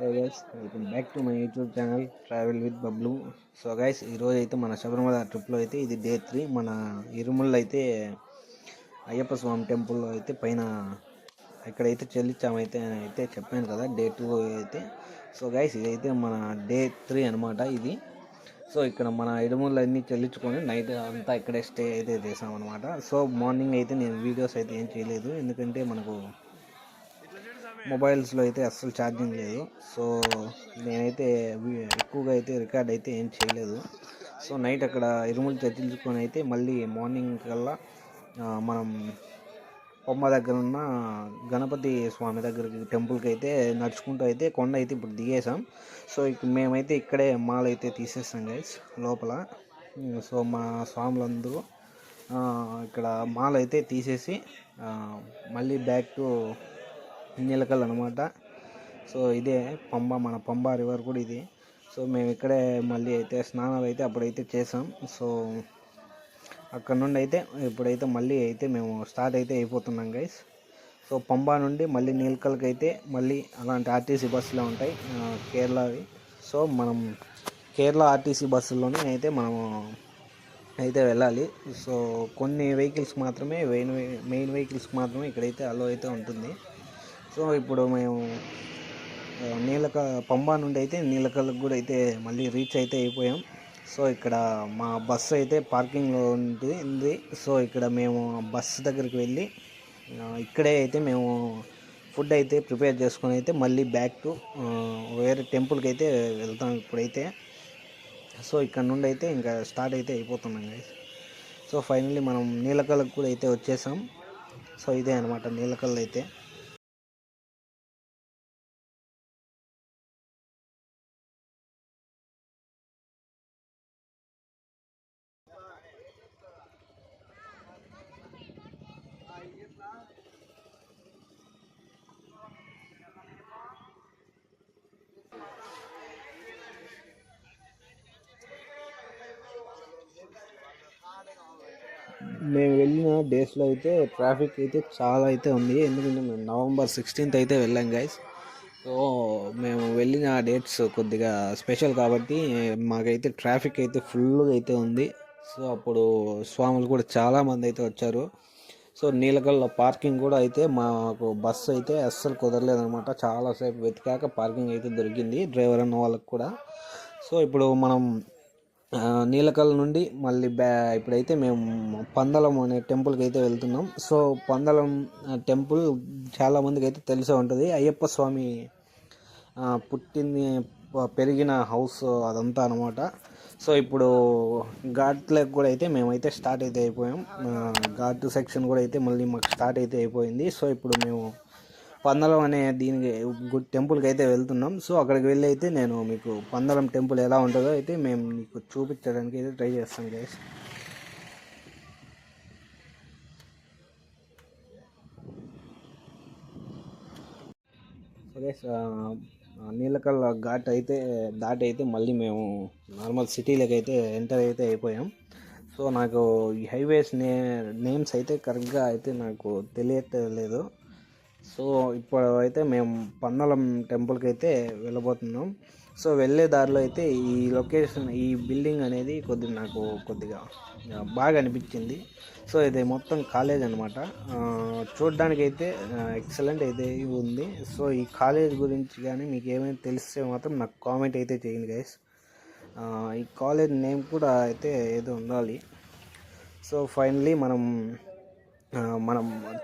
Hey guys, welcome back to my YouTube channel Travel with Bablu. So guys ఈరోజు అయితే మన శబరిమల ట్రిప్లో అయితే ఇది డే 3. మన ఇరుముల్లో అయితే అయ్యప్ప స్వామి టెంపుల్లో అయితే పైన ఇక్కడైతే చెల్లించామైతే చెప్పాను కదా డే 2 అయితే. సో గైస్ ఇదైతే మన డే 3 అనమాట ఇది. సో ఇక్కడ మన ఇడుముళ్ళు అన్నీ చెల్లించుకొని నైట్ అంతా ఇక్కడే స్టే అయితే చేసామన్నమాట. సో మార్నింగ్ అయితే నేను వీడియోస్ అయితే ఏం చేయలేదు, ఎందుకంటే మనకు మొబైల్స్లో అయితే అస్సలు ఛార్జింగ్ లేదు. సో నేనైతే ఎక్కువగా అయితే రికార్డ్ అయితే ఏం చేయలేదు. సో నైట్ అక్కడ ఇరుములు చర్చించుకొని అయితే మళ్ళీ మార్నింగ్ కల్లా మనం బొమ్మ దగ్గర ఉన్న గణపతి స్వామి దగ్గరికి టెంపుల్కి అయితే నడుచుకుంటూ అయితే కొండ అయితే ఇప్పుడు దిగేసాం. సో మేమైతే ఇక్కడే మాల అయితే తీసేస్తాం గైస్ లోపల. సో మా స్వాములందరూ ఇక్కడ మాల అయితే తీసేసి మళ్ళీ బ్యాక్ టు నీలకల్ అనమాట. సో ఇదే మన పంబా రివర్ కూడా ఇది. సో మేము ఇక్కడే మళ్ళీ అయితే స్నానాలు అయితే అప్పుడైతే చేసాం. సో అక్కడ నుండి అయితే ఇప్పుడైతే మళ్ళీ అయితే మేము స్టార్ట్ అయితే అయిపోతున్నాం గైస్. సో పంబా నుండి మళ్ళీ నీలకల్కి అయితే మళ్ళీ అలాంటి ఆర్టీసీ బస్సులు ఉంటాయి కేరళవి. సో మనం కేరళ ఆర్టీసీ బస్సుల్లోనే అయితే మనము అయితే వెళ్ళాలి. సో కొన్ని వెహికల్స్ మాత్రమే మెయిన్ వెహికల్స్కి మాత్రమే ఇక్కడైతే అలో అయితే ఉంటుంది. సో ఇప్పుడు మేము పంబా నుండి అయితే నీలకల్కి కూడా అయితే మళ్ళీ రీచ్ అయితే అయిపోయాం. సో ఇక్కడ మా బస్సు అయితే పార్కింగ్లో ఉంది. సో ఇక్కడ మేము బస్సు దగ్గరికి వెళ్ళి ఇక్కడే అయితే మేము ఫుడ్ అయితే ప్రిపేర్ చేసుకొని అయితే మళ్ళీ బ్యాక్ టు వేరే టెంపుల్కి అయితే వెళ్తాం ఇప్పుడైతే. సో ఇక్కడ నుండి అయితే ఇంకా స్టార్ట్ అయితే అయిపోతున్నాం గైస్. సో ఫైనల్లీ మనం నీలకల్కి కూడా అయితే వచ్చేసాం. సో ఇదే అనమాట నీలకల్ అయితే. మేము వెళ్ళిన డేస్లో అయితే ట్రాఫిక్ అయితే చాలా అయితే ఉంది, ఎందుకంటే మేము November 16th అయితే వెళ్ళాం గైస్. సో మేము వెళ్ళిన డేట్స్ కొద్దిగా స్పెషల్ కాబట్టి మాకైతే ట్రాఫిక్ అయితే ఫుల్గా అయితే ఉంది. సో అప్పుడు స్వాములు కూడా చాలామంది అయితే వచ్చారు. సో నీలకల్లో పార్కింగ్ కూడా అయితే మాకు బస్సు అయితే అస్సలు కుదరలేదనమాట. చాలాసేపు వెతికాక పార్కింగ్ అయితే దొరికింది డ్రైవర్ అన్న వాళ్ళకి కూడా. సో ఇప్పుడు మనం నీలకల్ నుండి మళ్ళీ ఇప్పుడైతే మేము పందలం అనే టెంపుల్కి అయితే వెళ్తున్నాం. సో పందలం టెంపుల్ చాలామందికి అయితే తెలిసే ఉంటుంది. అయ్యప్ప స్వామి పుట్టింది పెరిగిన హౌస్ అదంతా అనమాట. సో ఇప్పుడు ఘాట్లకు కూడా అయితే మేమైతే స్టార్ట్ అయితే అయిపోయాం. ఘాట్ సెక్షన్ కూడా అయితే మళ్ళీ మాకు స్టార్ట్ అయితే అయిపోయింది. సో ఇప్పుడు మేము పందలం అనే దీనికి టెంపుల్కి అయితే వెళ్తున్నాం. సో అక్కడికి వెళ్ళి అయితే నేను మీకు పందలం టెంపుల్ ఎలా ఉంటుందో అయితే మేము మీకు చూపించడానికి అయితే ట్రై చేస్తాం గైస్. సో గైస్ నీలకల్ ఘాట్ అయితే దాటి అయితే మళ్ళీ మేము నార్మల్ సిటీలోకి అయితే ఎంటర్ అయితే అయిపోయాం. సో నాకు ఈ హైవేస్ నేమ్స్ అయితే కరెక్ట్గా అయితే నాకు తెలియట్లేదు. సో ఇప్పుడు అయితే మేము పందలం టెంపుల్కి అయితే వెళ్ళబోతున్నాం. సో వెళ్ళే దారిలో అయితే ఈ లొకేషన్, ఈ బిల్డింగ్ అనేది నాకు కొద్దిగా బాగా అనిపించింది. సో ఇది మొత్తం కాలేజ్ అనమాట. చూడడానికి అయితే ఎక్సలెంట్ అయితే ఉంది. సో ఈ కాలేజ్ గురించి కానీ మీకు ఏమైనా తెలిస్తే మాత్రం నాకు కామెంట్ అయితే చేయండి గైస్. ఈ కాలేజ్ నేమ్ కూడా అయితే ఏదో ఉండాలి. సో ఫైనలీ మనం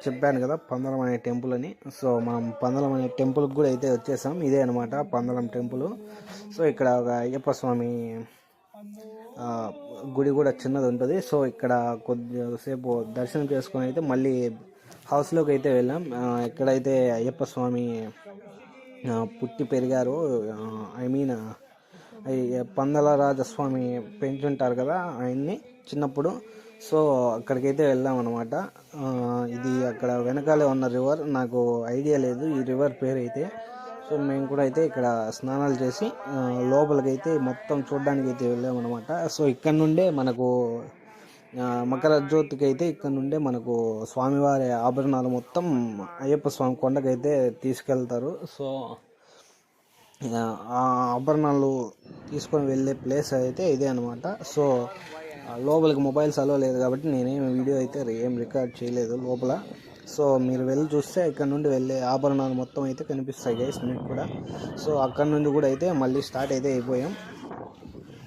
చెప్పాను కదా పందలం అనే టెంపుల్ అని. సో మనం పందలం అనే టెంపుల్కి కూడా అయితే వచ్చేసాం. ఇదే అనమాట పందలం టెంపుల్. సో ఇక్కడ ఒక అయ్యప్ప స్వామి గుడి కూడా చిన్నది ఉంటుంది. సో ఇక్కడ కొద్దిసేపు దర్శనం చేసుకొని అయితే మళ్ళీ హౌస్లోకి అయితే వెళ్ళాం. ఎక్కడైతే అయ్యప్ప స్వామి పుట్టి పెరిగారో, ఐ మీన్ పందల రాజస్వామి పెంచుంటారు కదా ఆయన్ని చిన్నప్పుడు. సో అక్కడికైతే వెళ్ళాం అనమాట. ఇది అక్కడ వెనకాలే ఉన్న రివర్, నాకు ఐడియా లేదు ఈ రివర్ పేరు అయితే. సో మేము కూడా అయితే ఇక్కడ స్నానాలు చేసి లోపలికైతే మొత్తం చూడడానికి అయితే వెళ్ళామన్నమాట. సో ఇక్కడ నుండే మనకు మకర జ్యోతికి అయితే ఇక్కడ నుండే మనకు స్వామివారి ఆభరణాలు మొత్తం అయ్యప్ప స్వామి కొండకైతే తీసుకెళ్తారు. సో ఆ ఆభరణాలు తీసుకొని వెళ్ళే ప్లేస్ అయితే ఇదే అనమాట. సో లోపలికి మొబైల్స్ అలో లేదు కాబట్టి నేనేం వీడియో అయితే ఏం రికార్డ్ చేయలేదు లోపల. సో మీరు వెళ్ళి చూస్తే ఇక్కడ నుండి వెళ్ళే ఆభరణాలు మొత్తం అయితే కనిపిస్తాయి గైస్ మీకు కూడా. సో అక్కడ నుండి కూడా అయితే మళ్ళీ స్టార్ట్ అయితే అయిపోయాం.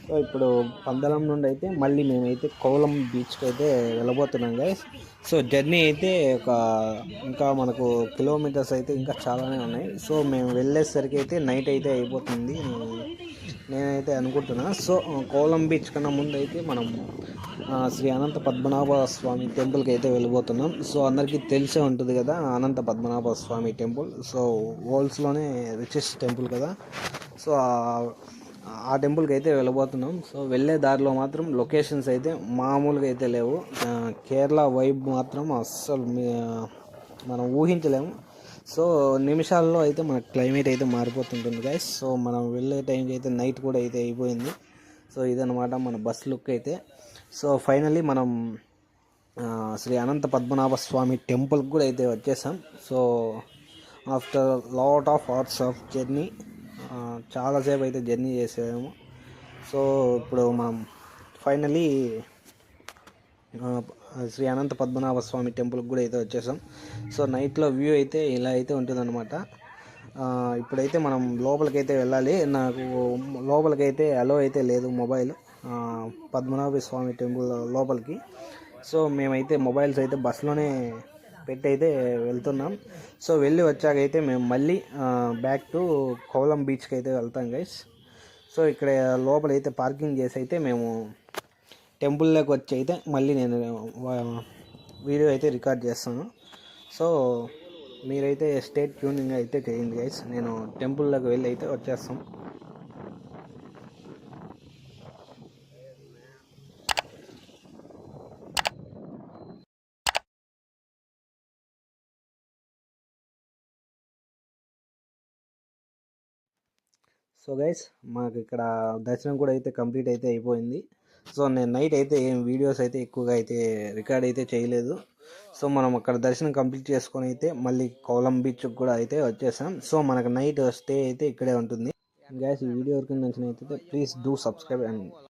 సో ఇప్పుడు పందలం నుండి అయితే మళ్ళీ మేమైతే కోలం బీచ్కి అయితే వెళ్ళబోతున్నాం గైస్. సో జర్నీ అయితే ఇంకా మనకు కిలోమీటర్స్ అయితే ఇంకా చాలానే ఉన్నాయి. సో మేము వెళ్ళేసరికి అయితే నైట్ అయితే అయిపోతుంది నేనైతే అనుకుంటున్నా. సో కోలం బీచ్ కన్నా ముందు అయితే మనం శ్రీ అనంత పద్మనాభ స్వామి టెంపుల్కి అయితే వెళ్ళిపోతున్నాం. సో అందరికీ తెలిసే ఉంటుంది కదా అనంత పద్మనాభ స్వామి టెంపుల్. సో వరల్డ్స్లోనే రిచెస్ట్ టెంపుల్ కదా. సో ఆ టెంపుల్కి అయితే వెళ్ళబోతున్నాం. సో వెళ్ళే దారిలో మాత్రం లొకేషన్స్ అయితే మామూలుగా అయితే లేవు. కేరళ వైబ్ మాత్రం అస్సలు మనం ఊహించలేము. సో నిమిషాల్లో అయితే మన క్లైమేట్ అయితే మారిపోతుంటుంది గైస్. సో మనం వెళ్ళే టైంకి అయితే నైట్ కూడా అయితే అయిపోయింది. సో ఇదనమాట మన బస్ లుక్ అయితే. సో ఫైనల్లీ మనం శ్రీ అనంత పద్మనాభ స్వామి టెంపుల్కి కూడా అయితే వచ్చేసాం. So after lot of hours of journey, చాలాసేపు అయితే జర్నీ చేసాము. సో ఇప్పుడు మనం ఫైనలీ శ్రీ అనంత పద్మనాభ స్వామి టెంపుల్కి కూడా అయితే వచ్చేసాం. సో నైట్లో వ్యూ అయితే ఇలా అయితే ఉంటుందన్నమాట. ఇప్పుడైతే మనం లోపలికైతే వెళ్ళాలి. నాకు లోపలికైతే అలో అయితే లేదు మొబైల్ పద్మనాభ స్వామి టెంపుల్ లోపలికి. సో మేమైతే మొబైల్స్ అయితే బస్సులోనే పెట్టి అయితే వెళ్తున్నాం. సో వెళ్ళి వచ్చాకైతే మేము మళ్ళీ బ్యాక్ టు కోలం బీచ్కి అయితే వెళ్తాం గైస్. సో ఇక్కడ లోపలైతే పార్కింగ్ చేసి అయితే మేము టెంపుల్లోకి వచ్చి అయితే మళ్ళీ నేను వీడియో అయితే రికార్డ్ చేస్తాను. సో మీరైతే స్టేట్ ట్యూనింగ్ అయితే చేయండి గైస్. నేను టెంపుల్లోకి వెళ్ళి అయితే వచ్చేస్తాం. సో గైస్ మాకు ఇక్కడ దర్శనం కూడా అయితే కంప్లీట్ అయితే అయిపోయింది. సో నేను నైట్ అయితే ఏం వీడియోస్ అయితే ఎక్కువగా అయితే రికార్డ్ అయితే చేయలేదు. సో మనం అక్కడ దర్శనం కంప్లీట్ చేసుకొని అయితే మళ్ళీ కోలం బీచ్కి కూడా అయితే వచ్చేసాం. సో మనకు నైట్ స్టే అయితే ఇక్కడే ఉంటుంది. గైస్ ఈ వీడియో వరకు నచ్చినైతే ప్లీజ్ డూ సబ్స్క్రైబ్ అండ్